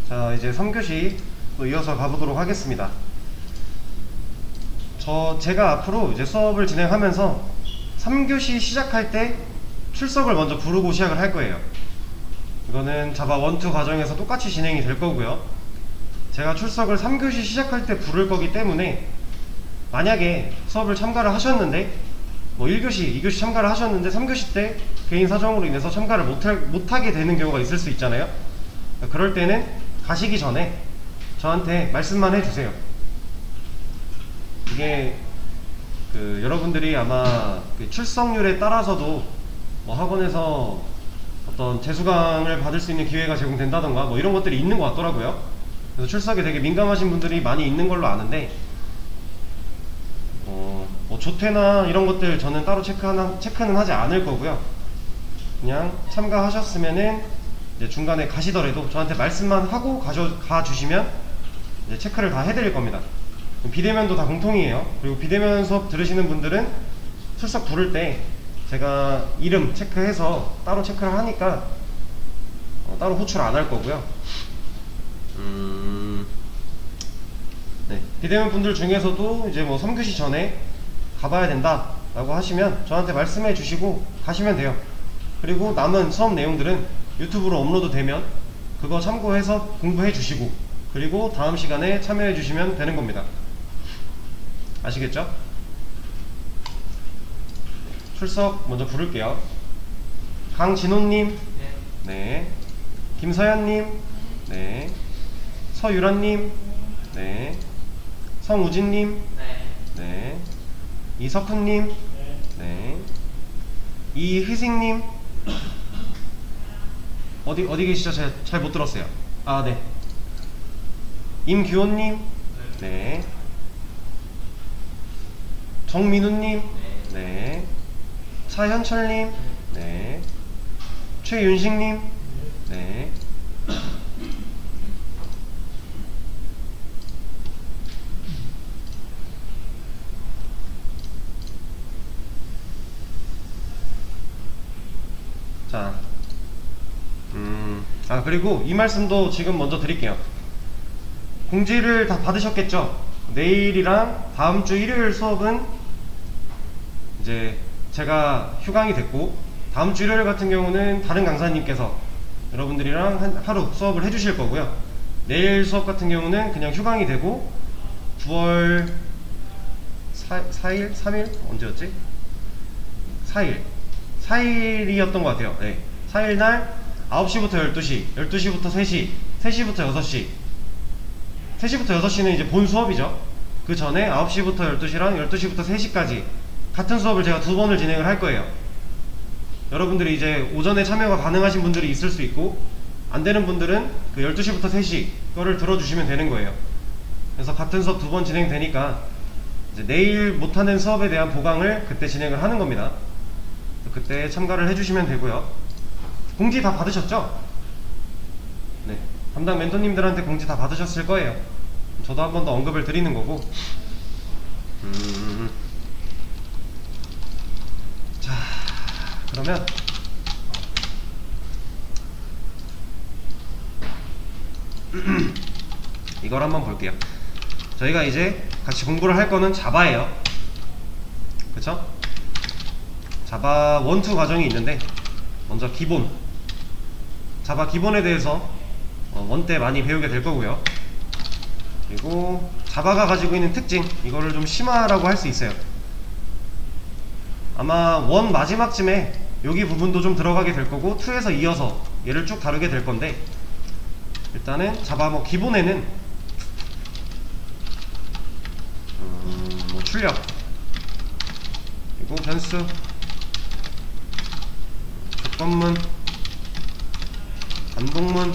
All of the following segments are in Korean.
자, 이제 3교시 또 이어서 가보도록 하겠습니다. 제가 앞으로 이제 수업을 진행하면서 3교시 시작할 때 출석을 먼저 부르고 시작을 할 거예요. 이거는 자바 1, 2 과정에서 똑같이 진행이 될 거고요. 제가 출석을 3교시 시작할 때 부를 거기 때문에 만약에 수업을 참가를 하셨는데 뭐 1교시, 2교시 참가를 하셨는데 3교시 때 개인 사정으로 인해서 참가를 못하게 되는 경우가 있을 수 있잖아요. 그럴 때는 가시기 전에 저한테 말씀만 해주세요. 이게 여러분들이 아마 출석률에 따라서도 뭐 학원에서 어떤 재수강을 받을 수 있는 기회가 제공된다던가 뭐 이런 것들이 있는 것 같더라고요. 그래서 출석에 되게 민감하신 분들이 많이 있는 걸로 아는데 뭐 조퇴나 이런 것들 저는 따로 체크는 하지 않을 거고요. 그냥 참가하셨으면은 이제 중간에 가시더라도 저한테 말씀만 하고 가주시면 이제 체크를 다 해드릴 겁니다. 비대면도 다 공통이에요. 그리고 비대면 수업 들으시는 분들은 출석 부를 때 제가 이름 체크해서 따로 체크를 하니까 따로 호출 안 할 거고요. 네, 비대면 분들 중에서도 이제 뭐 3교시 전에 가봐야 된다 라고 하시면 저한테 말씀해 주시고 가시면 돼요. 그리고 남은 수업 내용들은 유튜브로 업로드 되면 그거 참고해서 공부해 주시고 그리고 다음 시간에 참여해 주시면 되는 겁니다. 아시겠죠? 출석 먼저 부를게요. 강진호님, 네. 김서연님, 네. 서유란님, 네. 성우진님, 네. 이석훈님, 네. 이희승님, 어디 계시죠? 잘 못 들었어요. 아, 네. 임규호님, 네. 정민우님, 네. 차현철님, 네. 최윤식님, 네. 자, 그리고 이 말씀도 지금 먼저 드릴게요. 공지를 다 받으셨겠죠? 내일이랑 다음주 일요일 수업은 이제 제가 휴강이 됐고 다음주 일요일 같은 경우는 다른 강사님께서 여러분들이랑 하루 수업을 해주실 거고요. 내일 수업 같은 경우는 그냥 휴강이 되고 9월 4일? 3일? 언제였지? 4일이었던 것 같아요. 네. 4일날 9시부터 12시, 12시부터 3시, 3시부터 6시 3시부터 6시는 이제 본 수업이죠. 그 전에 9시부터 12시랑 12시부터 3시까지 같은 수업을 제가 2번을 진행을 할 거예요. 여러분들이 이제 오전에 참여가 가능하신 분들이 있을 수 있고 안 되는 분들은 그 12시부터 3시 거를 들어주시면 되는 거예요. 그래서 같은 수업 2번 진행되니까 이제 내일 못하는 수업에 대한 보강을 그때 진행을 하는 겁니다. 그때 참가를 해주시면 되고요. 공지 다 받으셨죠? 네, 담당 멘토님들한테 공지 다 받으셨을 거예요. 저도 한 번 더 언급을 드리는 거고. 자, 그러면 이걸 한번 볼게요. 저희가 이제 같이 공부를 할 거는 자바예요. 그쵸? 자바 1, 2 과정이 있는데 먼저 기본 자바 기본에 대해서 1 때 많이 배우게 될 거고요. 그리고 자바가 가지고 있는 특징, 이거를 좀 심화라고 할 수 있어요. 아마 1 마지막쯤에 여기 부분도 좀 들어가게 될 거고 2에서 이어서 얘를 쭉 다루게 될 건데 일단은 자바 뭐 기본에는 뭐 출력 그리고 변수, 조건문, 반복문,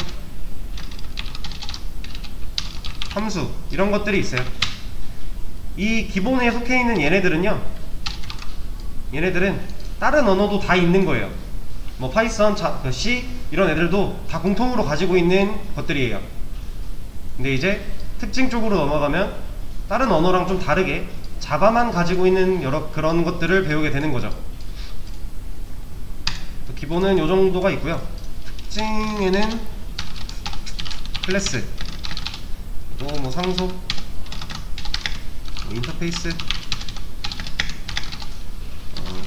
함수 이런 것들이 있어요. 이 기본에 속해 있는 얘네들은요, 얘네들은 다른 언어도 다 있는 거예요. 뭐 파이썬, C 이런 애들도 다 공통으로 가지고 있는 것들이에요. 근데 이제 특징 쪽으로 넘어가면 다른 언어랑 좀 다르게 자바만 가지고 있는 여러 그런 것들을 배우게 되는 거죠. 기본은 요 정도가 있고요. 특징에는 클래스, 또 뭐 상속, 뭐 인터페이스,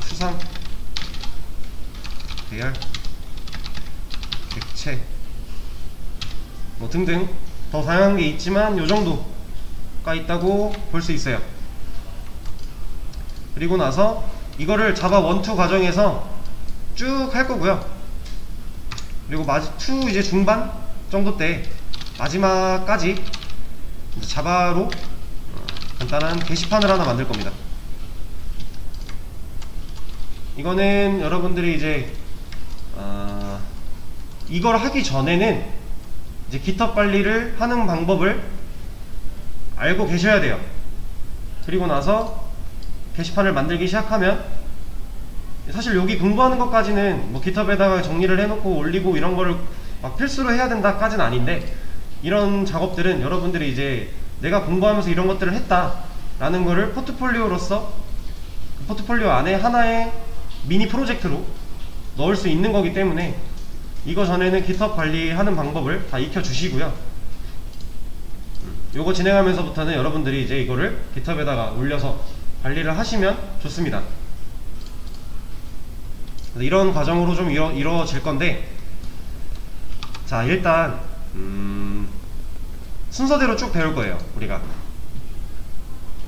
수상, 배열, 객체, 뭐 등등 더 다양한 게 있지만 요 정도가 있다고 볼 수 있어요. 그리고 나서 이거를 자바 1, 2 과정에서 쭉 할 거고요. 그리고 2 이제 중반 정도 때 마지막까지 이제 자바로 간단한 게시판을 하나 만들 겁니다. 이거는 여러분들이 이제 이걸 하기 전에는 이제 GitHub 관리를 하는 방법을 알고 계셔야 돼요. 그리고 나서 게시판을 만들기 시작하면, 사실 여기 공부하는 것까지는 뭐 GitHub에다가 정리를 해놓고 올리고 이런 거를 막 필수로 해야 된다까지는 아닌데, 이런 작업들은 여러분들이 이제 내가 공부하면서 이런 것들을 했다 라는 거를 포트폴리오로서 그 포트폴리오 안에 하나의 미니 프로젝트로 넣을 수 있는 거기 때문에, 이거 전에는 GitHub 관리하는 방법을 다 익혀 주시고요. 요거 진행하면서부터는 여러분들이 이제 이거를 GitHub에다가 올려서 관리를 하시면 좋습니다. 이런 과정으로 좀 이루어질 건데, 자, 일단 순서대로 쭉 배울 거예요. 우리가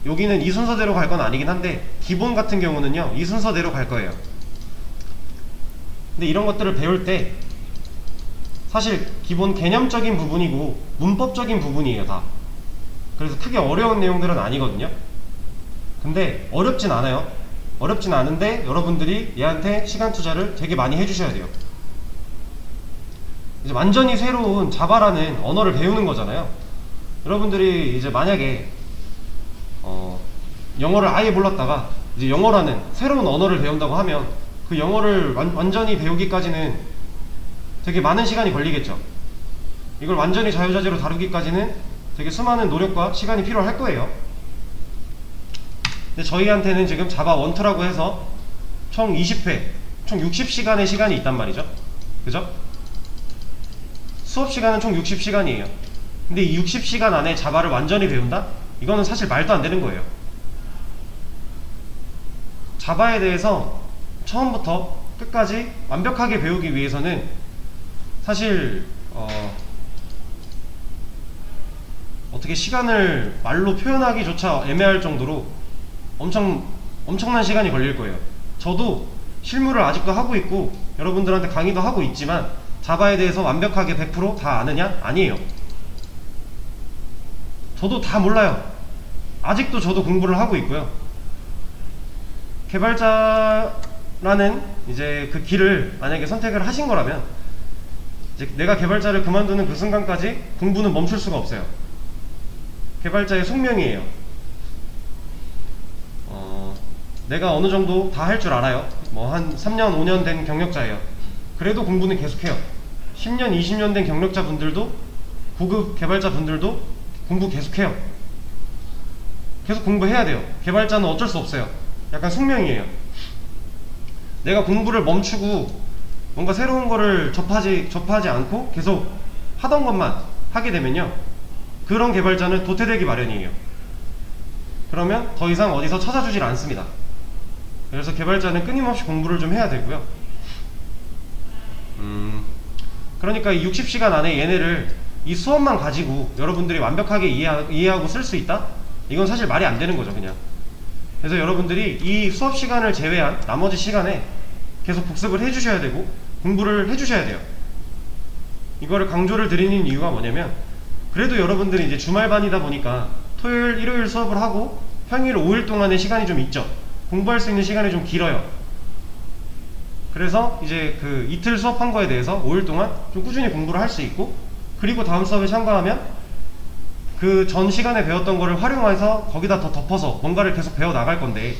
여기는 이 순서대로 갈 건 아니긴 한데, 기본 같은 경우는요 이 순서대로 갈 거예요. 근데 이런 것들을 배울 때 사실 기본 개념적인 부분이고 문법적인 부분이에요, 다. 그래서 크게 어려운 내용들은 아니거든요. 근데 어렵진 않아요. 어렵진 않은데 여러분들이 얘한테 시간 투자를 되게 많이 해주셔야 돼요. 이제 완전히 새로운 자바라는 언어를 배우는 거잖아요. 여러분들이 이제 만약에 영어를 아예 몰랐다가 이제 영어라는 새로운 언어를 배운다고 하면, 그 영어를 완전히 배우기까지는 되게 많은 시간이 걸리겠죠. 이걸 완전히 자유자재로 다루기까지는 되게 수많은 노력과 시간이 필요할 거예요. 근데 저희한테는 지금 자바 1, 2라고 해서 총 20회, 총 60시간의 시간이 있단 말이죠. 그죠? 수업 시간은 총 60시간이에요. 근데 이 60시간 안에 자바를 완전히 배운다? 이거는 사실 말도 안 되는 거예요. 자바에 대해서 처음부터 끝까지 완벽하게 배우기 위해서는 사실 어떻게 시간을 말로 표현하기조차 애매할 정도로 엄청난 시간이 걸릴 거예요. 저도 실무를 아직도 하고 있고 여러분들한테 강의도 하고 있지만, 자바에 대해서 완벽하게 100% 다 아느냐? 아니에요. 저도 다 몰라요. 아직도 저도 공부를 하고 있고요. 개발자라는 이제 그 길을 만약에 선택을 하신 거라면, 이제 내가 개발자를 그만두는 그 순간까지 공부는 멈출 수가 없어요. 개발자의 숙명이에요. 내가 어느 정도 다 할 줄 알아요. 뭐 한 3년 5년 된 경력자예요. 그래도 공부는 계속해요. 10년 20년 된 경력자 분들도, 고급 개발자 분들도 공부 계속해요. 계속 공부해야 돼요. 개발자는 어쩔 수 없어요. 약간 숙명이에요. 내가 공부를 멈추고 뭔가 새로운 거를 접하지 않고 계속 하던 것만 하게 되면요, 그런 개발자는 도태되기 마련이에요. 그러면 더 이상 어디서 찾아주질 않습니다. 그래서 개발자는 끊임없이 공부를 좀 해야 되고요. 그러니까 이 60시간 안에 얘네를, 이 수업만 가지고 여러분들이 완벽하게 이해하고 쓸 수 있다? 이건 사실 말이 안 되는 거죠, 그냥. 그래서 여러분들이 이 수업 시간을 제외한 나머지 시간에 계속 복습을 해주셔야 되고 공부를 해주셔야 돼요. 이거를 강조를 드리는 이유가 뭐냐면, 그래도 여러분들이 이제 주말반이다 보니까 토요일, 일요일 수업을 하고 평일 5일 동안의 시간이 좀 있죠. 공부할 수 있는 시간이 좀 길어요. 그래서 이제 그 이틀 수업한 거에 대해서 5일 동안 좀 꾸준히 공부를 할 수 있고, 그리고 다음 수업에 참가하면 그 전 시간에 배웠던 거를 활용해서 거기다 더 덮어서 뭔가를 계속 배워 나갈 건데,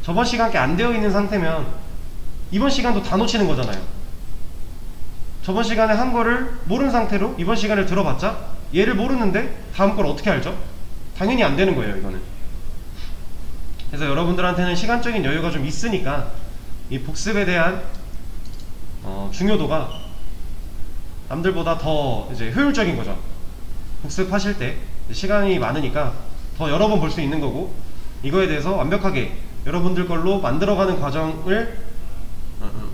저번 시간 게 안 되어 있는 상태면 이번 시간도 다 놓치는 거잖아요. 저번 시간에 한 거를 모르는 상태로 이번 시간을 들어봤자 얘를 모르는데 다음 걸 어떻게 알죠? 당연히 안 되는 거예요, 이거는. 그래서 여러분들한테는 시간적인 여유가 좀 있으니까 이 복습에 대한 중요도가 남들보다 더 이제 효율적인 거죠. 복습하실 때 시간이 많으니까 더 여러 번 볼 수 있는 거고, 이거에 대해서 완벽하게 여러분들 걸로 만들어가는 과정을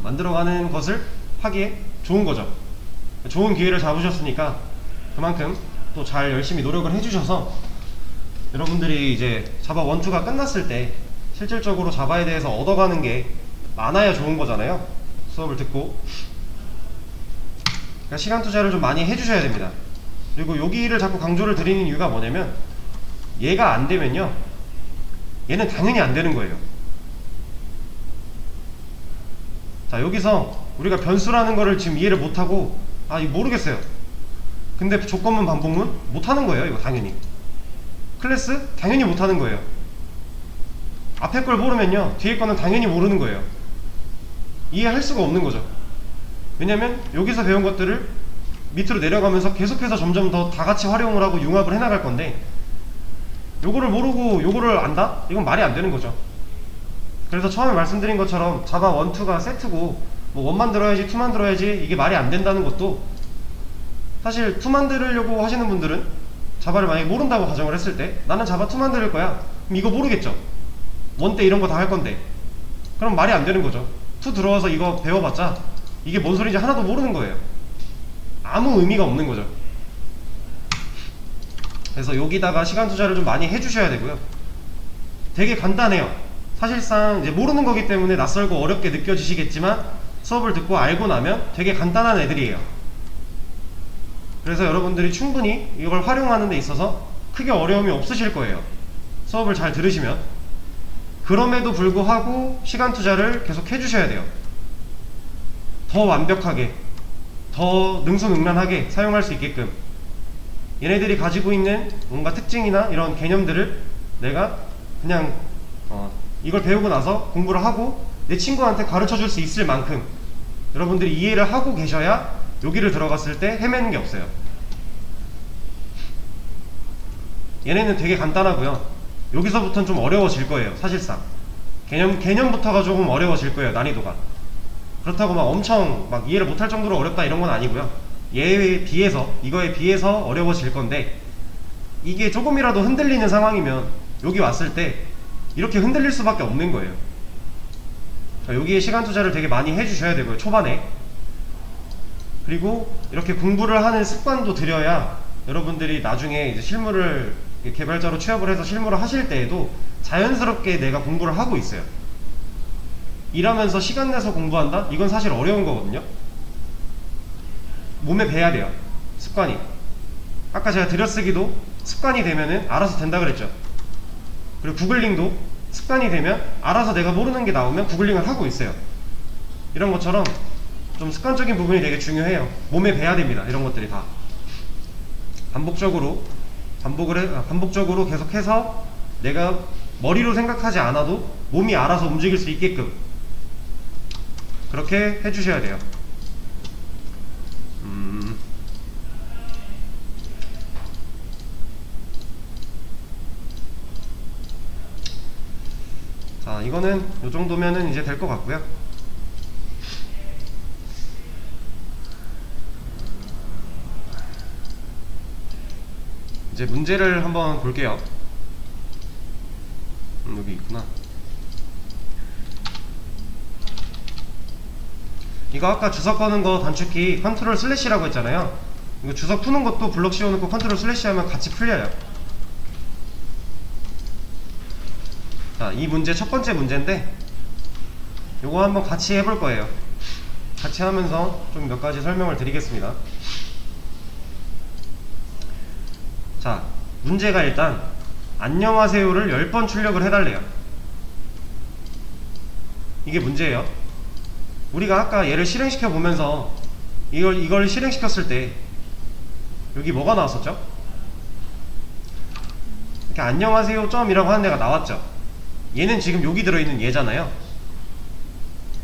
만들어가는 것을 하기에 좋은 거죠. 좋은 기회를 잡으셨으니까 그만큼 또 잘 열심히 노력을 해주셔서 여러분들이 이제 자바 1, 2가 끝났을 때 실질적으로 자바에 대해서 얻어가는 게 많아야 좋은 거잖아요. 수업을 듣고. 그러니까 시간 투자를 좀 많이 해주셔야 됩니다. 그리고 여기를 자꾸 강조를 드리는 이유가 뭐냐면, 얘가 안 되면요, 얘는 당연히 안 되는 거예요. 자, 여기서 우리가 변수라는 거를 지금 이해를 못하고, 아 이거 모르겠어요. 근데 조건문 반복문 못하는 거예요. 이거 당연히. 클래스 당연히 못하는 거예요. 앞에 걸 모르면요, 뒤에 거는 당연히 모르는 거예요. 이해할 수가 없는 거죠. 왜냐면 여기서 배운 것들을 밑으로 내려가면서 계속해서 점점 더 다같이 활용을 하고 융합을 해나갈 건데, 요거를 모르고 요거를 안다? 이건 말이 안 되는 거죠. 그래서 처음에 말씀드린 것처럼 자바 1, 2가 세트고 뭐 1만 들어야지 2만 들어야지 이게 말이 안 된다는 것도, 사실 2만 들으려고 하시는 분들은 자바를 만약에 모른다고 가정을 했을 때, 나는 자바 2만 들을 거야. 그럼 이거 모르겠죠. 1 때 이런 거 다 할 건데, 그럼 말이 안 되는 거죠. 2 들어와서 이거 배워봤자 이게 뭔 소리인지 하나도 모르는 거예요. 아무 의미가 없는 거죠. 그래서 여기다가 시간 투자를 좀 많이 해주셔야 되고요. 되게 간단해요. 사실상 이제 모르는 거기 때문에 낯설고 어렵게 느껴지시겠지만, 수업을 듣고 알고 나면 되게 간단한 애들이에요. 그래서 여러분들이 충분히 이걸 활용하는 데 있어서 크게 어려움이 없으실 거예요. 수업을 잘 들으시면. 그럼에도 불구하고 시간 투자를 계속 해주셔야 돼요. 더 완벽하게, 더 능수능란하게 사용할 수 있게끔 얘네들이 가지고 있는 뭔가 특징이나 이런 개념들을 내가 그냥 이걸 배우고 나서 공부를 하고 내 친구한테 가르쳐 줄 수 있을 만큼 여러분들이 이해를 하고 계셔야 여기를 들어갔을 때 헤매는 게 없어요. 얘네는 되게 간단하고요, 여기서부터는 좀 어려워질 거예요. 사실상 개념부터가 조금 어려워질 거예요. 난이도가. 그렇다고 막 엄청 막 이해를 못할 정도로 어렵다 이런 건 아니고요. 얘에 비해서, 이거에 비해서 어려워질 건데, 이게 조금이라도 흔들리는 상황이면 여기 왔을 때 이렇게 흔들릴 수밖에 없는 거예요. 여기에 시간 투자를 되게 많이 해주셔야 되고요, 초반에. 그리고 이렇게 공부를 하는 습관도 들여야 여러분들이 나중에 이제 실무를, 개발자로 취업을 해서 실무를 하실 때에도 자연스럽게 내가 공부를 하고 있어요. 일하면서 시간 내서 공부한다? 이건 사실 어려운 거거든요. 몸에 배야 돼요, 습관이. 아까 제가 들여쓰기도 습관이 되면은 알아서 된다 그랬죠. 그리고 구글링도 습관이 되면 알아서 내가 모르는 게 나오면 구글링을 하고 있어요. 이런 것처럼 좀 습관적인 부분이 되게 중요해요. 몸에 배야 됩니다. 이런 것들이 다 반복적으로 계속해서 내가 머리로 생각하지 않아도 몸이 알아서 움직일 수 있게끔 그렇게 해주셔야 돼요. 자, 이거는 요 정도면은 이제 될 것 같고요. 이제 문제를 한번 볼게요. 여기 있구나. 이거 아까 주석 거는 거 단축키 컨트롤 슬래시라고 했잖아요. 이거 주석 푸는 것도 블럭 씌워놓고 컨트롤 슬래시 하면 같이 풀려요. 자, 이 문제 첫 번째 문제인데, 요거 한번 같이 해볼 거예요. 같이 하면서 좀 몇 가지 설명을 드리겠습니다. 자, 문제가 일단 안녕하세요를 10번 출력을 해달래요. 이게 문제예요. 우리가 아까 얘를 실행시켜 보면서 이걸 실행시켰을 때 여기 뭐가 나왔었죠? 이렇게 안녕하세요 점이라고 하는 애가 나왔죠. 얘는 지금 여기 들어있는 얘잖아요.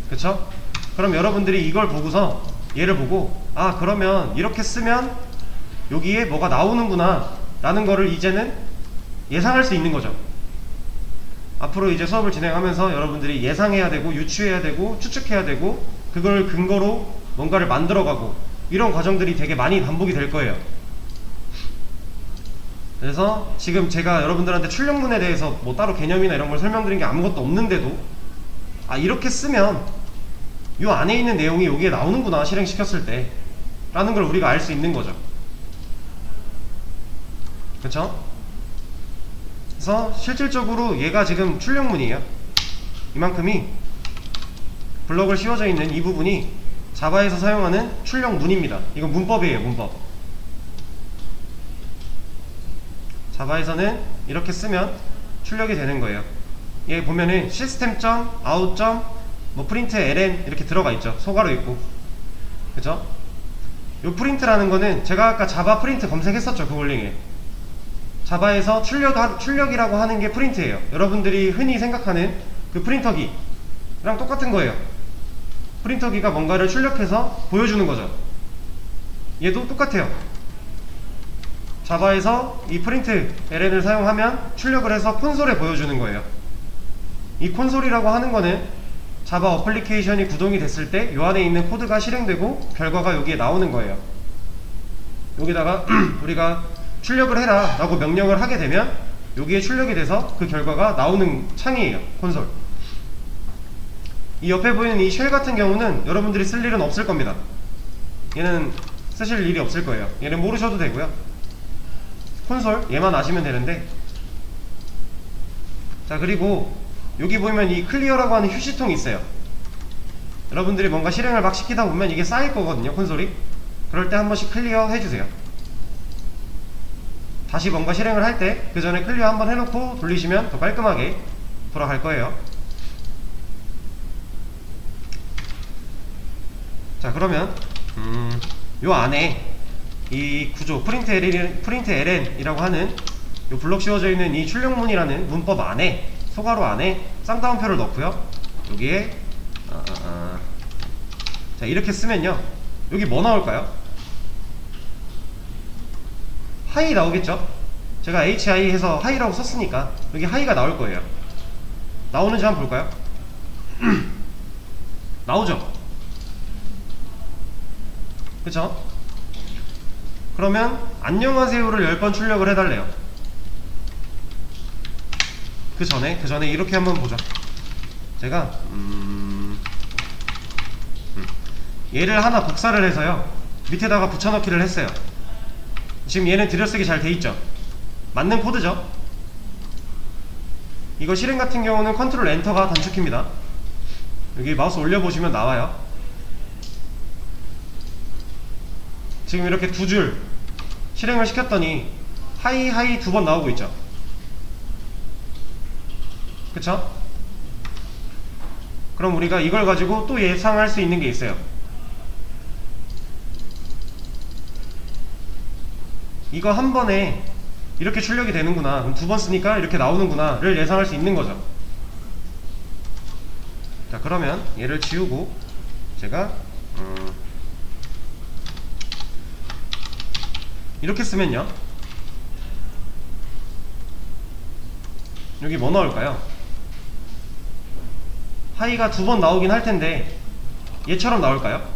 그쵸? 그럼 여러분들이 이걸 보고서 얘를 보고, 아 그러면 이렇게 쓰면 여기에 뭐가 나오는구나 라는 거를 이제는 예상할 수 있는 거죠. 앞으로 이제 수업을 진행하면서 여러분들이 예상해야 되고 유추해야 되고 추측해야 되고, 그걸 근거로 뭔가를 만들어가고 이런 과정들이 되게 많이 반복이 될 거예요. 그래서 지금 제가 여러분들한테 출력문에 대해서 뭐 따로 개념이나 이런 걸 설명드린 게 아무것도 없는데도 이렇게 쓰면 이 안에 있는 내용이 여기에 나오는구나, 실행시켰을 때 라는 걸 우리가 알 수 있는 거죠. 그쵸? 그래서 실질적으로 얘가 지금 출력문이에요. 이만큼이 블럭을 씌워져 있는 이 부분이 자바에서 사용하는 출력문입니다. 이건 문법이에요, 문법. 자바에서는 이렇게 쓰면 출력이 되는 거예요. 얘 보면은 시스템.out. 뭐 프린트 ln 이렇게 들어가 있죠. 소가로 있고. 그죠? 요 프린트라는 거는 제가 아까 자바 프린트 검색했었죠, 구글링에. 자바에서 출력이라고 하는 게 프린트예요. 여러분들이 흔히 생각하는 그 프린터기랑 똑같은 거예요. 프린터기가 뭔가를 출력해서 보여주는 거죠. 얘도 똑같아요. 자바에서 이 프린트 ln을 사용하면 출력을 해서 콘솔에 보여주는 거예요. 이 콘솔이라고 하는 거는 자바 어플리케이션이 구동이 됐을 때 요 안에 있는 코드가 실행되고 결과가 여기에 나오는 거예요. 여기다가 우리가 출력을 해라 라고 명령을 하게 되면 여기에 출력이 돼서 그 결과가 나오는 창이에요, 콘솔. 이 옆에 보이는 이 쉘 같은 경우는 여러분들이 쓸 일은 없을 겁니다. 얘는 쓰실 일이 없을 거예요. 얘는 모르셔도 되고요. 콘솔 얘만 아시면 되는데, 자, 그리고 여기 보면 이 클리어라고 하는 휴지통이 있어요. 여러분들이 뭔가 실행을 막 시키다 보면 이게 쌓일 거거든요, 콘솔이. 그럴 때 한 번씩 클리어 해주세요. 다시 뭔가 실행을 할 때 그 전에 클리어 한번 해놓고 돌리시면 더 깔끔하게 돌아갈 거예요. 자, 그러면 요 안에 이 구조 프린트 ln 이라고 하는 요 블럭 씌워져 있는 이 출력문이라는 문법 안에, 소괄호 안에 쌍따옴표를 넣고요. 여기에 자, 이렇게 쓰면요, 여기 뭐 나올까요? 하이 나오겠죠? 제가 hi 해서 하이라고 썼으니까 여기 하이가 나올 거예요. 나오는지 한번 볼까요? 나오죠? 그쵸? 그러면 안녕하세요를 10번 출력을 해달래요. 그 전에 이렇게 한번 보죠. 제가 얘를 하나 복사를 해서요, 밑에다가 붙여넣기를 했어요. 지금 얘는 들여쓰기 잘 돼있죠? 맞는 코드죠? 이거 실행 같은 경우는 컨트롤 엔터가 단축키입니다. 여기 마우스 올려보시면 나와요. 지금 이렇게 두 줄 실행을 시켰더니 하이 두 번 나오고 있죠? 그쵸? 그럼 우리가 이걸 가지고 또 예상할 수 있는 게 있어요. 이거 한 번에 이렇게 출력이 되는구나, 그럼 두 번 쓰니까 이렇게 나오는구나 를 예상할 수 있는 거죠. 자, 그러면 얘를 지우고 제가 이렇게 쓰면요, 여기 뭐 나올까요? 하이가 두 번 나오긴 할 텐데 얘처럼 나올까요?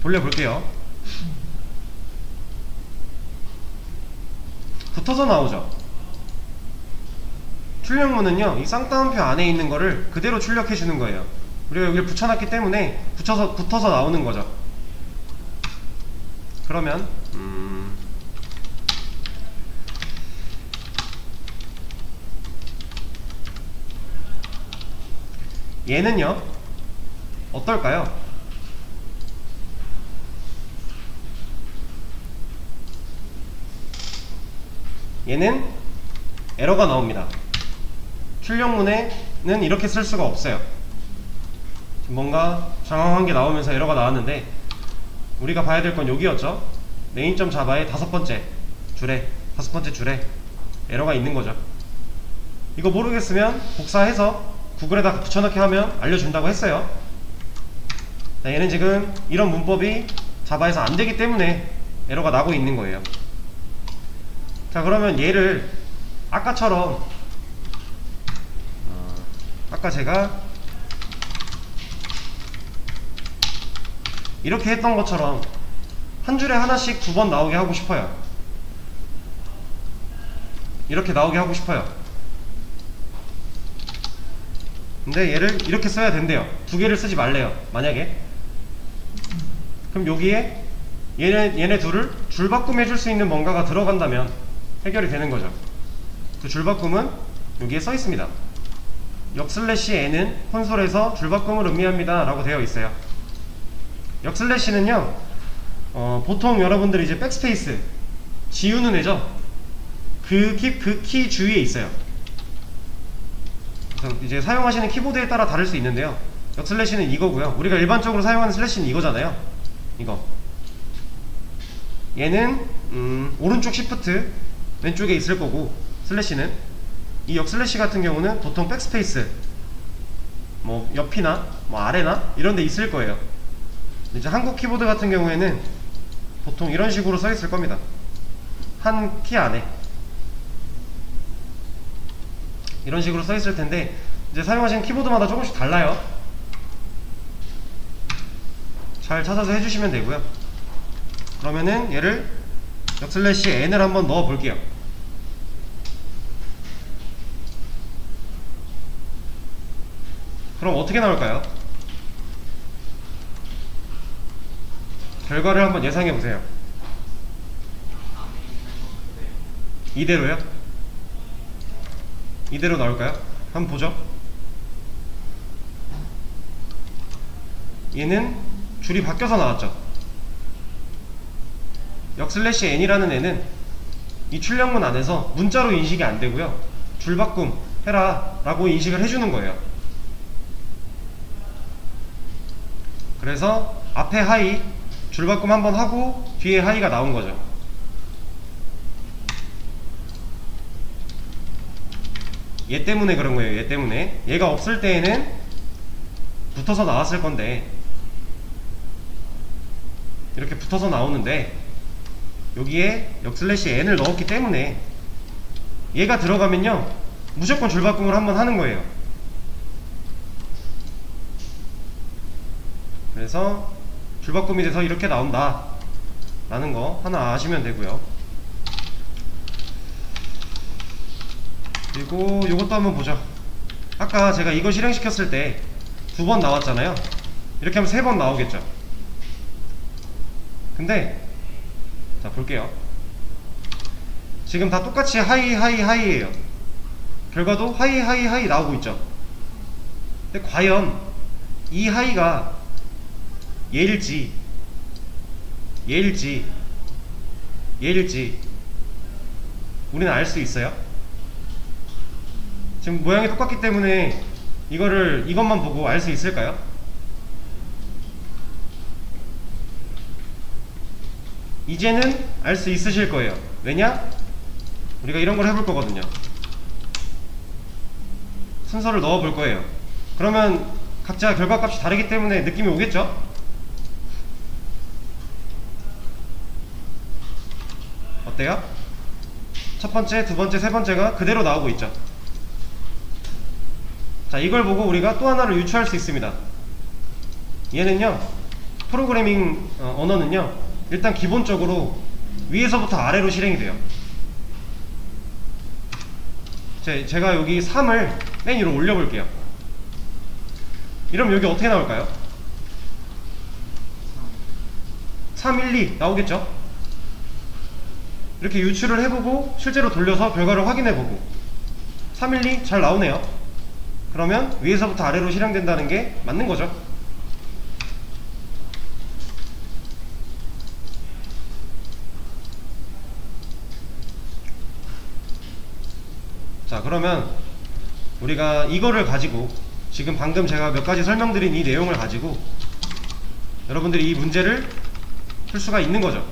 돌려볼게요. 붙어서 나오죠. 출력문은요, 이 쌍따옴표 안에 있는 거를 그대로 출력해 주는 거예요. 우리가 여기를 붙여놨기 때문에 붙어서 나오는 거죠. 그러면 얘는요 어떨까요? 얘는 에러가 나옵니다. 출력문에는 이렇게 쓸 수가 없어요. 뭔가 장황한 게 나오면서 에러가 나왔는데 우리가 봐야 될 건 여기였죠. main.java의 다섯 번째 줄에 에러가 있는 거죠. 이거 모르겠으면 복사해서 구글에다 붙여넣기 하면 알려준다고 했어요. 자, 얘는 지금 이런 문법이 자바에서 안되기 때문에 에러가 나고 있는 거예요. 자, 그러면 얘를 아까처럼 아까 제가 이렇게 했던 것처럼 한 줄에 하나씩 2번 나오게 하고 싶어요. 이렇게 나오게 하고 싶어요. 근데 얘를 이렇게 써야 된대요. 2개를 쓰지 말래요. 만약에 그럼 여기에 얘네 둘을 줄바꿈 해줄 수 있는 뭔가가 들어간다면 해결이 되는 거죠. 그 줄바꿈은 여기에 써 있습니다. 역슬래시 n은 콘솔에서 줄바꿈을 의미합니다 라고 되어 있어요. 역슬래시는요 보통 여러분들이 이제 백스페이스 지우는 애죠. 그 키 주위에 있어요. 그래서 이제 사용하시는 키보드에 따라 다를 수 있는데요, 역슬래시는 이거고요. 우리가 일반적으로 사용하는 슬래시는 이거잖아요. 이거 얘는 오른쪽 시프트 왼쪽에 있을 거고, 슬래시는 이 역슬래시 같은 경우는 보통 백스페이스 뭐 옆이나 뭐 아래나 이런 데 있을 거예요. 이제 한국 키보드 같은 경우에는 보통 이런 식으로 써 있을 겁니다. 한 키 안에 이런 식으로 써 있을 텐데, 이제 사용하시는 키보드마다 조금씩 달라요. 잘 찾아서 해주시면 되고요. 그러면은 얘를 역슬래시 n을 한번 넣어 볼게요. 그럼 어떻게 나올까요? 결과를 한번 예상해 보세요. 이대로요? 이대로 나올까요? 한번 보죠. 얘는 줄이 바뀌어서 나왔죠. 역슬래시 n이라는 애는 이 출력문 안에서 문자로 인식이 안 되고요, 줄바꿈 해라 라고 인식을 해주는 거예요. 그래서 앞에 하이 줄바꿈 한번 하고 뒤에 하이가 나온 거죠. 얘 때문에 그런 거예요. 얘 때문에. 얘가 없을 때에는 붙어서 나왔을 건데 이렇게 붙어서 나오는데, 여기에 역슬래시 n을 넣었기 때문에 얘가 들어가면요 무조건 줄바꿈을 한번 하는 거예요. 그래서 줄바꿈이 돼서 이렇게 나온다 라는 거 하나 아시면 되고요. 그리고 요것도 한번 보죠. 아까 제가 이거 실행시켰을 때 2번 나왔잖아요. 이렇게 하면 3번 나오겠죠. 근데 자 볼게요. 지금 다 똑같이 하이 하이 하이에요. 결과도 하이 하이 하이 나오고 있죠. 근데 과연 이 하이가 얘일지 얘일지 얘일지 우리는 알 수 있어요? 지금 모양이 똑같기 때문에 이것만 보고 알 수 있을까요? 이제는 알 수 있으실 거예요. 왜냐? 우리가 이런 걸 해볼 거거든요. 순서를 넣어 볼 거예요. 그러면 각자 결과값이 다르기 때문에 느낌이 오겠죠? 어때요? 첫 번째, 두 번째, 세 번째가 그대로 나오고 있죠. 자, 이걸 보고 우리가 또 하나를 유추할 수 있습니다. 얘는요, 프로그래밍 언어는요, 일단 기본적으로 위에서부터 아래로 실행이 돼요. 제가 여기 3을 맨 위로 올려볼게요. 이러면 여기 어떻게 나올까요? 3, 1, 2 나오겠죠? 이렇게 유추를 해보고 실제로 돌려서 결과를 확인해보고 3, 1, 2 잘 나오네요. 그러면 위에서부터 아래로 실행된다는 게 맞는 거죠. 자, 그러면 우리가 이거를 가지고 지금 방금 제가 몇 가지 설명드린 이 내용을 가지고 여러분들이 이 문제를 풀 수가 있는 거죠.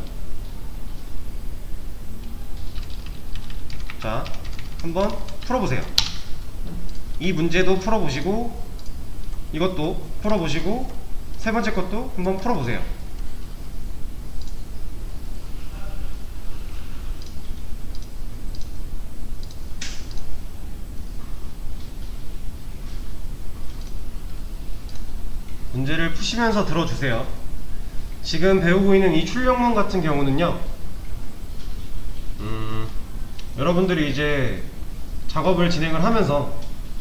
자, 한번 풀어보세요. 이 문제도 풀어보시고 이것도 풀어보시고 세 번째 것도 한번 풀어보세요. 문제를 푸시면서 들어주세요. 지금 배우고 있는 이 출력문 같은 경우는요, 여러분들이 이제 작업을 진행을 하면서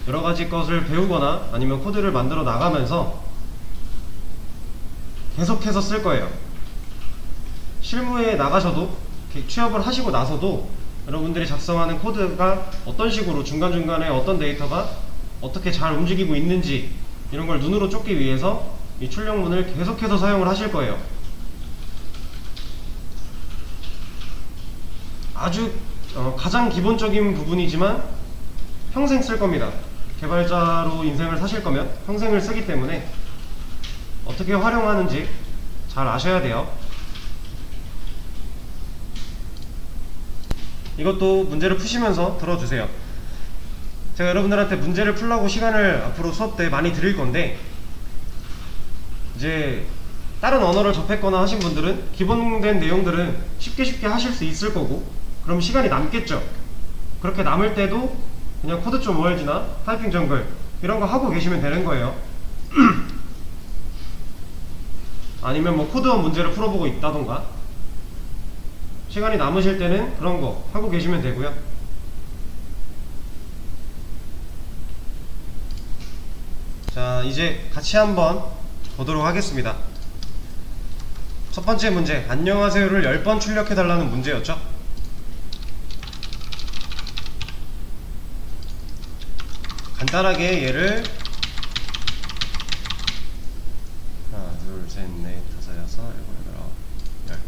여러가지 것을 배우거나 아니면 코드를 만들어 나가면서 계속해서 쓸 거예요. 실무에 나가셔도, 취업을 하시고 나서도 여러분들이 작성하는 코드가 어떤 식으로 중간중간에 어떤 데이터가 어떻게 잘 움직이고 있는지 이런 걸 눈으로 쫓기 위해서 이 출력문을 계속해서 사용을 하실 거예요. 아주 가장 기본적인 부분이지만 평생 쓸 겁니다. 개발자로 인생을 사실 거면 평생을 쓰기 때문에 어떻게 활용하는지 잘 아셔야 돼요. 이것도 문제를 푸시면서 들어주세요. 제가 여러분들한테 문제를 풀라고 시간을 앞으로 수업 때 많이 드릴 건데, 이제 다른 언어를 접했거나 하신 분들은 기본된 내용들은 쉽게 하실 수 있을 거고, 그럼 시간이 남겠죠. 그렇게 남을 때도 그냥 코드 좀 ORG나 타이핑 정글 이런 거 하고 계시면 되는 거예요. 아니면 뭐 코드원 문제를 풀어보고 있다던가, 시간이 남으실 때는 그런 거 하고 계시면 되고요. 자, 이제 같이 한번 보도록 하겠습니다. 첫 번째 문제, 안녕하세요를 10번 출력해달라는 문제였죠. 간단하게 얘를 하나, 둘, 셋, 넷, 다섯, 여섯, 일곱, 여덟, 아홉, 열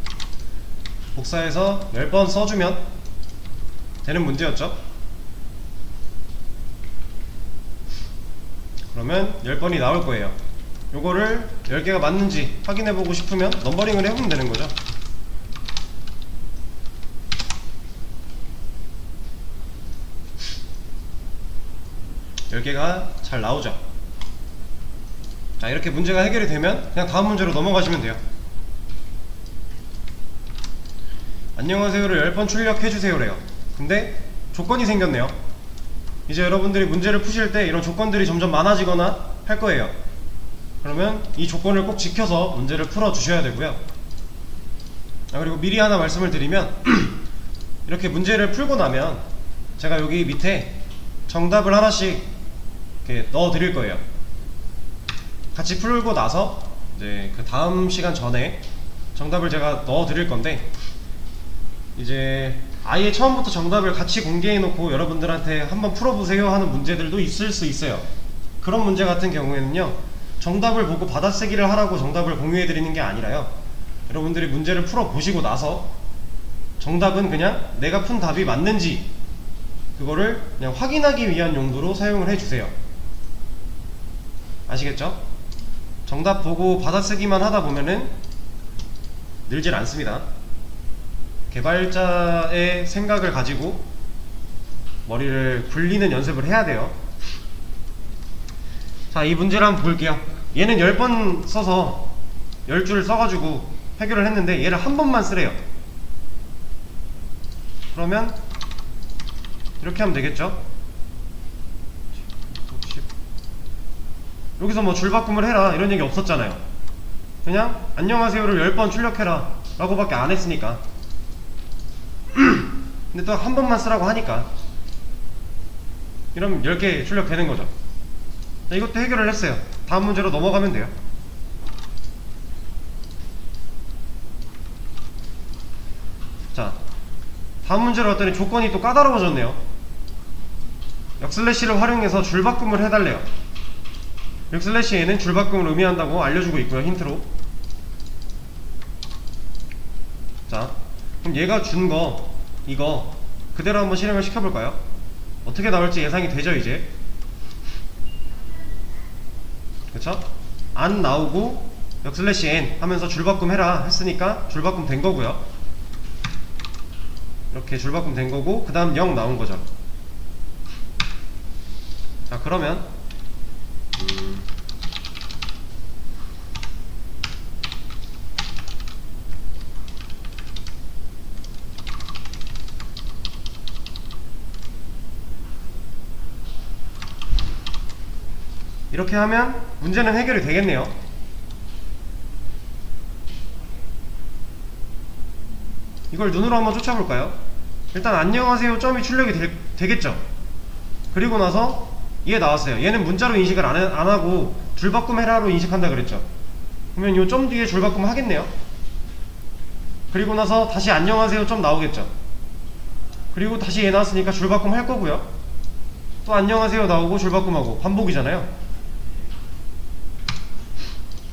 복사해서 10번 써주면 되는 문제였죠. 그러면 10번이 나올 거예요. 요거를 10개가 맞는지 확인해보고 싶으면 넘버링을 해보면 되는 거죠. 열 개가 잘 나오죠. 자, 이렇게 문제가 해결이 되면 그냥 다음 문제로 넘어가시면 돼요. 안녕하세요를 10번 출력해주세요래요. 근데 조건이 생겼네요. 이제 여러분들이 문제를 푸실 때 이런 조건들이 점점 많아지거나 할 거예요. 그러면 이 조건을 꼭 지켜서 문제를 풀어 주셔야 되고요. 그리고 미리 하나 말씀을 드리면 이렇게 문제를 풀고 나면 제가 여기 밑에 정답을 하나씩 이렇게 넣어 드릴 거예요. 같이 풀고 나서 이제 그 다음 시간 전에 정답을 제가 넣어 드릴 건데, 이제 아예 처음부터 정답을 같이 공개해 놓고 여러분들한테 한번 풀어보세요 하는 문제들도 있을 수 있어요. 그런 문제 같은 경우에는요, 정답을 보고 받아쓰기를 하라고 정답을 공유해 드리는 게 아니라요, 여러분들이 문제를 풀어보시고 나서 정답은 그냥 내가 푼 답이 맞는지 그거를 그냥 확인하기 위한 용도로 사용을 해주세요. 아시겠죠? 정답 보고 받아쓰기만 하다 보면은 늘질 않습니다. 개발자의 생각을 가지고 머리를 굴리는 연습을 해야 돼요. 자, 이 문제를 한번 볼게요. 얘는 10번 써서 10줄 써가지고 해결을 했는데 얘를 한 번만 쓰래요. 그러면 이렇게 하면 되겠죠? 여기서 뭐 줄바꿈을 해라 이런 얘기 없었잖아요. 그냥 안녕하세요를 10번 출력해라 라고 밖에 안 했으니까. 근데 또 한 번만 쓰라고 하니까 이러면 10개 출력되는 거죠. 자, 이것도 해결을 했어요. 다음 문제로 넘어가면 돼요. 자, 다음 문제로 왔더니 조건이 또 까다로워졌네요. 역슬래시를 활용해서 줄바꿈을 해달래요. 역슬래시에는 줄바꿈을 의미한다고 알려주고 있고요, 힌트로. 자, 그럼 얘가 준 거 이거 그대로 한번 실행을 시켜볼까요? 어떻게 나올지 예상이 되죠, 이제. 그쵸? 안 나오고 역슬래시 n 하면서 줄바꿈 해라 했으니까 줄바꿈 된 거고요. 이렇게 줄바꿈 된 거고, 그 다음 0 나온 거죠. 자, 그러면 이렇게 하면 문제는 해결이 되겠네요. 이걸 눈으로 한번 쫓아볼까요? 일단 안녕하세요 점이 출력이 되겠죠. 그리고 나서 얘 나왔어요. 얘는 문자로 인식을 안 하고 줄바꿈 해라로 인식한다 그랬죠. 그러면 요 점 뒤에 줄바꿈 하겠네요. 그리고 나서 다시 안녕하세요 점 나오겠죠. 그리고 다시 얘 나왔으니까 줄바꿈 할 거고요. 또 안녕하세요 나오고 줄바꿈하고 반복이잖아요.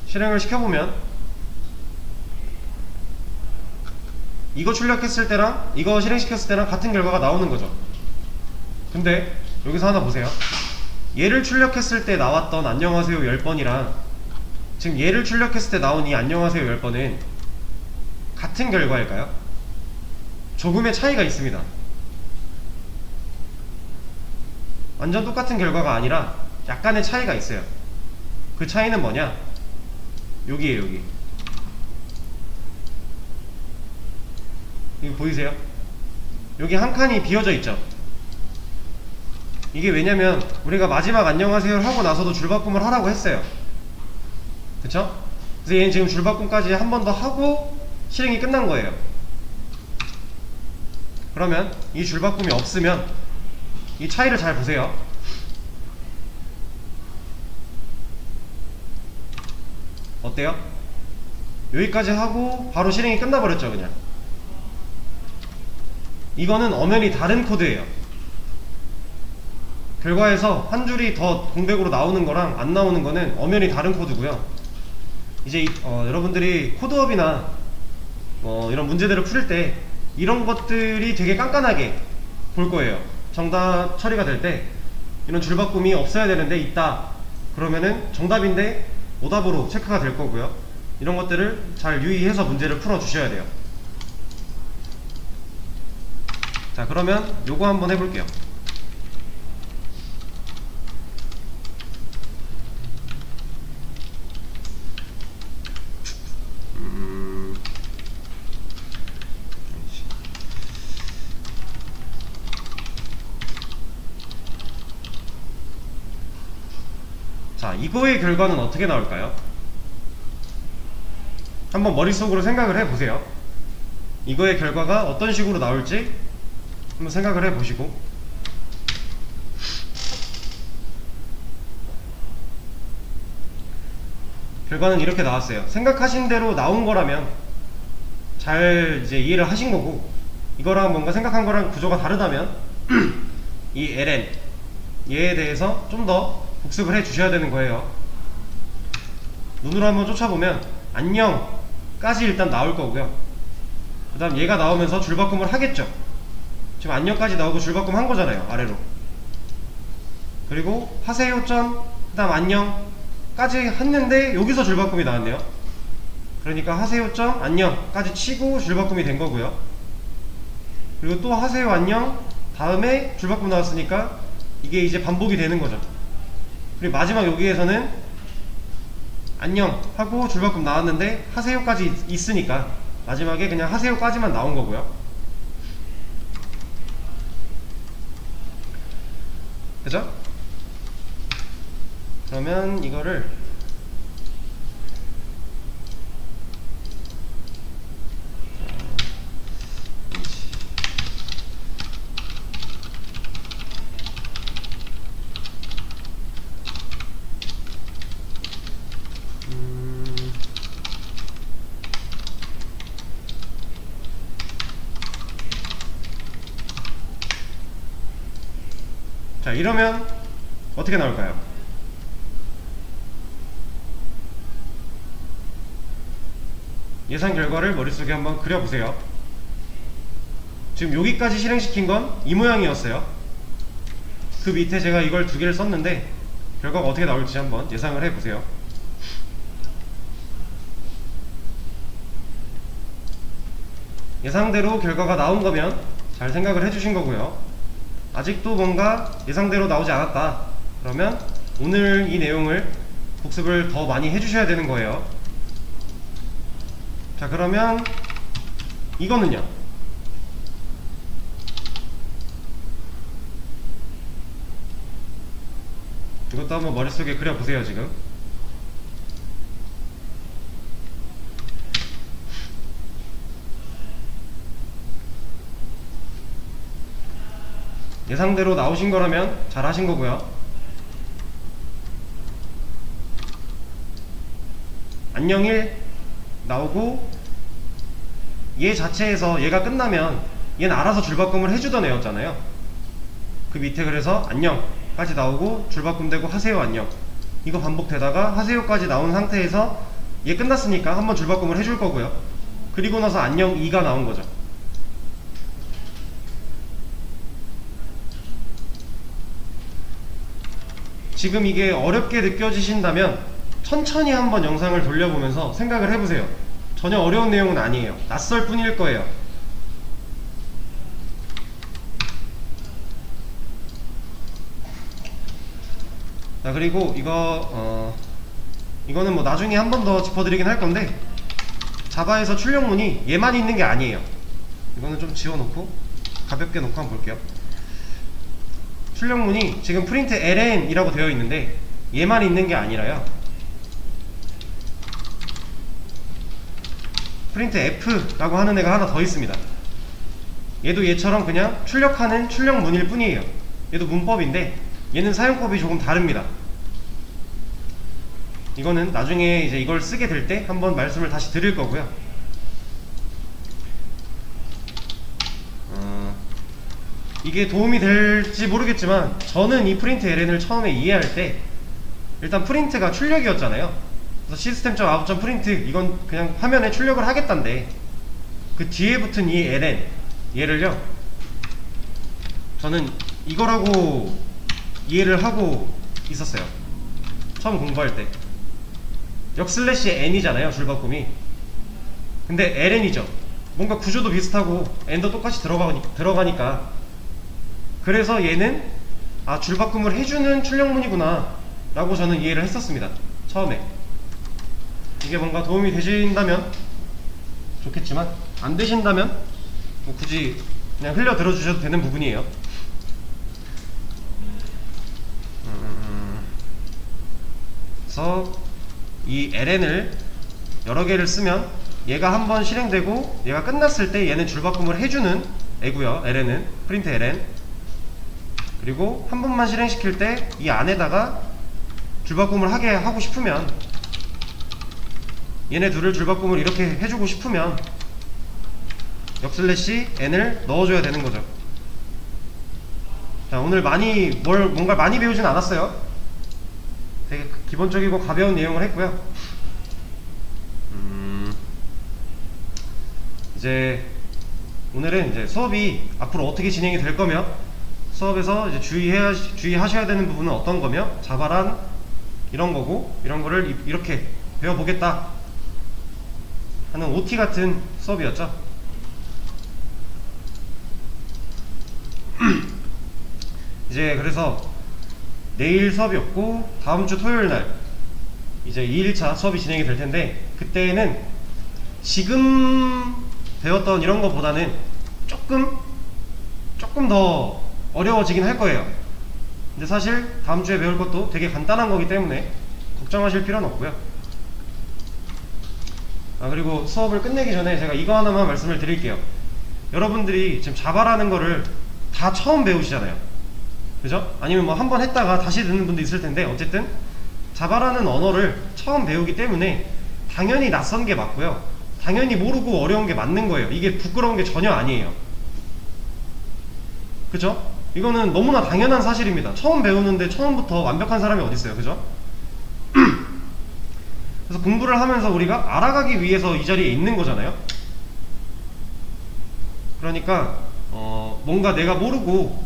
실행을 시켜보면 이거 출력했을 때랑 이거 실행시켰을 때랑 같은 결과가 나오는 거죠. 근데 여기서 하나 보세요. 얘를 출력했을 때 나왔던 안녕하세요 10번이랑 지금 얘를 출력했을 때 나온 이 안녕하세요 10번은 같은 결과일까요? 조금의 차이가 있습니다. 완전 똑같은 결과가 아니라 약간의 차이가 있어요. 그 차이는 뭐냐? 여기에요. 여기 이거 보이세요? 여기 한 칸이 비어져 있죠. 이게 왜냐면 우리가 마지막 안녕하세요를 하고 나서도 줄바꿈을 하라고 했어요. 그쵸? 그래서 얘는 지금 줄바꿈까지 한 번 더 하고 실행이 끝난 거예요. 그러면 이 줄바꿈이 없으면 이 차이를 잘 보세요. 어때요? 여기까지 하고 바로 실행이 끝나버렸죠. 그냥 이거는 엄연히 다른 코드예요. 결과에서 한 줄이 더 공백으로 나오는 거랑 안 나오는 거는 엄연히 다른 코드고요. 이제 여러분들이 코드업이나 이런 문제들을 풀 때 이런 것들이 되게 깐깐하게 볼 거예요. 정답 처리가 될 때 이런 줄바꿈이 없어야 되는데 있다 그러면은 정답인데 오답으로 체크가 될 거고요. 이런 것들을 잘 유의해서 문제를 풀어 주셔야 돼요. 자, 그러면 요거 한번 해볼게요. 자, 이거의 결과는 어떻게 나올까요? 한번 머릿속으로 생각을 해보세요. 이거의 결과가 어떤 식으로 나올지 한번 생각을 해보시고, 결과는 이렇게 나왔어요. 생각하신 대로 나온 거라면 잘 이제 이해를 하신 거고, 이거랑 뭔가 생각한 거랑 구조가 다르다면 이 ln 얘에 대해서 좀 더 복습을 해 주셔야 되는 거예요. 눈으로 한번 쫓아보면 안녕까지 일단 나올 거고요. 그 다음 얘가 나오면서 줄바꿈을 하겠죠. 지금 안녕까지 나오고 줄바꿈 한 거잖아요, 아래로. 그리고 하세요 점, 그 다음 안녕까지 했는데 여기서 줄바꿈이 나왔네요. 그러니까 하세요 점 안녕까지 치고 줄바꿈이 된 거고요. 그리고 또 하세요 안녕 다음에 줄바꿈 나왔으니까 이게 이제 반복이 되는 거죠. 그리고 마지막 여기에서는 안녕 하고 줄바꿈 나왔는데 하세요까지 있으니까 마지막에 그냥 하세요까지만 나온 거고요. 그죠? 그러면 이거를 자, 이러면 어떻게 나올까요? 예상 결과를 머릿속에 한번 그려보세요. 지금 여기까지 실행시킨 건 이 모양이었어요. 그 밑에 제가 이걸 두 개를 썼는데 결과가 어떻게 나올지 한번 예상을 해보세요. 예상대로 결과가 나온 거면 잘 생각을 해주신 거고요. 아직도 뭔가 예상대로 나오지 않았다 그러면 오늘 이 내용을 복습을 더 많이 해주셔야 되는 거예요. 자, 그러면 이거는요? 이것도 한번 머릿속에 그려보세요. 지금 예상대로 나오신 거라면 잘 하신 거고요. 안녕 1 나오고 얘 자체에서 얘가 끝나면 얘는 알아서 줄바꿈을 해주던 애였잖아요. 그 밑에 그래서 안녕까지 나오고 줄바꿈 되고 하세요 안녕 이거 반복되다가 하세요까지 나온 상태에서 얘 끝났으니까 한번 줄바꿈을 해줄 거고요. 그리고 나서 안녕 2가 나온 거죠. 지금 이게 어렵게 느껴지신다면 천천히 한번 영상을 돌려보면서 생각을 해보세요. 전혀 어려운 내용은 아니에요. 낯설 뿐일 거예요. 자, 그리고 이거는 뭐 나중에 한 번 더 짚어드리긴 할 건데, 자바에서 출력문이 얘만 있는 게 아니에요. 이거는 좀 지워놓고 가볍게 놓고 한번 볼게요. 출력문이 지금 프린트 ln 이라고 되어 있는데 얘만 있는 게 아니라요, 프린트 f 라고 하는 애가 하나 더 있습니다. 얘도 얘처럼 그냥 출력하는 출력문일 뿐이에요. 얘도 문법인데 얘는 사용법이 조금 다릅니다. 이거는 나중에 이제 이걸 쓰게 될 때 한번 말씀을 다시 드릴 거고요. 이게 도움이 될지 모르겠지만 저는 이 프린트 ln을 처음에 이해할 때 일단 프린트가 출력이었잖아요. 그래서 시스템.out.print 이건 그냥 화면에 출력을 하겠다는데, 그 뒤에 붙은 이 ln 얘를요 저는 이거라고 이해를 하고 있었어요. 처음 공부할 때 역슬래시 n이잖아요 줄바꿈이. 근데 ln이죠. 뭔가 구조도 비슷하고 n도 똑같이 들어가니까 그래서 얘는 줄바꿈을 해주는 출력문이구나 라고 저는 이해를 했었습니다 처음에. 이게 뭔가 도움이 되신다면 좋겠지만 안 되신다면 뭐 굳이 그냥 흘려 들어주셔도 되는 부분이에요. 그래서 이 ln을 여러 개를 쓰면 얘가 한번 실행되고 얘가 끝났을 때 얘는 줄바꿈을 해주는 애고요. ln은 프린트 ln. 그리고 한 번만 실행시킬 때 이 안에다가 줄바꿈을 하게 하고 싶으면, 얘네 둘을 줄바꿈을 이렇게 해주고 싶으면 역슬래시 n을 넣어줘야 되는 거죠. 자, 오늘 뭔가 많이 배우진 않았어요. 되게 기본적이고 가벼운 내용을 했고요. 이제 오늘은 이제 수업이 앞으로 어떻게 진행이 될 거며, 수업에서 이제 주의하셔야 되는 부분은 어떤 거며, 자바란 이런 거고, 이런 거를 이렇게 배워보겠다 하는 OT 같은 수업이었죠. 이제 그래서 내일 수업이 없고 다음주 토요일날 이제 2일차 수업이 진행이 될 텐데, 그때는 지금 배웠던 이런 거보다는 조금 더 어려워지긴 할 거예요. 근데 사실 다음주에 배울 것도 되게 간단한 거기 때문에 걱정하실 필요는 없고요. 그리고 수업을 끝내기 전에 제가 이거 하나만 말씀을 드릴게요. 여러분들이 지금 자바라는 거를 다 처음 배우시잖아요. 그죠? 아니면 뭐 한 번 했다가 다시 듣는 분도 있을 텐데, 어쨌든 자바라는 언어를 처음 배우기 때문에 당연히 낯선 게 맞고요, 당연히 모르고 어려운 게 맞는 거예요. 이게 부끄러운 게 전혀 아니에요. 그죠? 이거는 너무나 당연한 사실입니다. 처음 배우는데 처음부터 완벽한 사람이 어디 있어요. 그죠? 그래서 공부를 하면서 우리가 알아가기 위해서 이 자리에 있는 거잖아요. 그러니까 뭔가 내가 모르고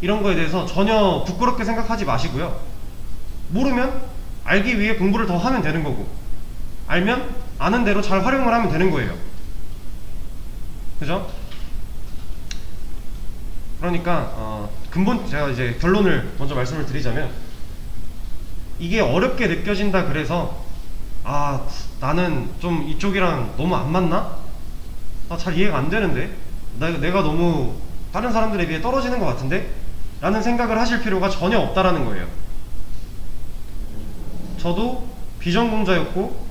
이런 거에 대해서 전혀 부끄럽게 생각하지 마시고요. 모르면 알기 위해 공부를 더 하면 되는 거고, 알면 아는 대로 잘 활용을 하면 되는 거예요. 그죠? 그러니까 제가 이제 결론을 먼저 말씀을 드리자면, 이게 어렵게 느껴진다 그래서 나는 좀 이쪽이랑 너무 안 맞나? 잘 이해가 안 되는데? 내가 너무 다른 사람들에 비해 떨어지는 것 같은데? 라는 생각을 하실 필요가 전혀 없다라는 거예요. 저도 비전공자였고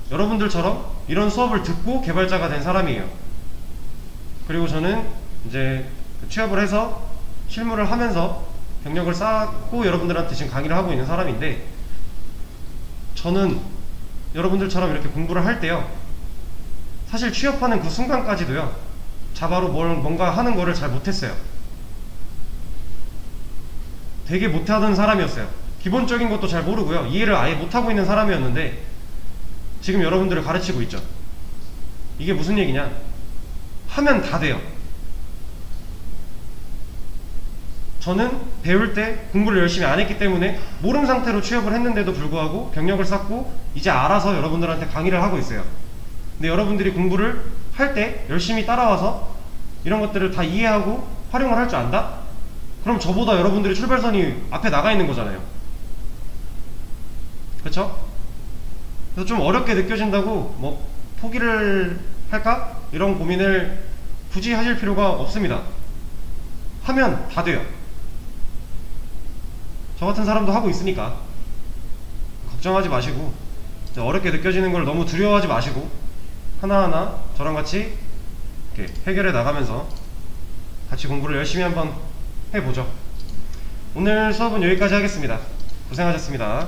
여러분들처럼 이런 수업을 듣고 개발자가 된 사람이에요. 그리고 저는 이제 취업을 해서 실무를 하면서 경력을 쌓고 여러분들한테 지금 강의를 하고 있는 사람인데, 저는 여러분들처럼 이렇게 공부를 할 때요, 사실 취업하는 그 순간까지도요, 자바로 뭔가 하는 거를 잘 못했어요. 되게 못하던 사람이었어요. 기본적인 것도 잘 모르고요, 이해를 아예 못하고 있는 사람이었는데, 지금 여러분들을 가르치고 있죠. 이게 무슨 얘기냐, 하면 다 돼요. 저는 배울 때 공부를 열심히 안 했기 때문에 모르는 상태로 취업을 했는데도 불구하고 경력을 쌓고 이제 알아서 여러분들한테 강의를 하고 있어요. 근데 여러분들이 공부를 할 때 열심히 따라와서 이런 것들을 다 이해하고 활용을 할 줄 안다? 그럼 저보다 여러분들이 출발선이 앞에 나가 있는 거잖아요. 그쵸? 그래서 좀 어렵게 느껴진다고 뭐 포기를 할까? 이런 고민을 굳이 하실 필요가 없습니다. 하면 다 돼요. 저 같은 사람도 하고 있으니까 걱정하지 마시고, 어렵게 느껴지는 걸 너무 두려워하지 마시고, 하나하나 저랑 같이 이렇게 해결해 나가면서 같이 공부를 열심히 한번 해보죠. 오늘 수업은 여기까지 하겠습니다. 고생하셨습니다.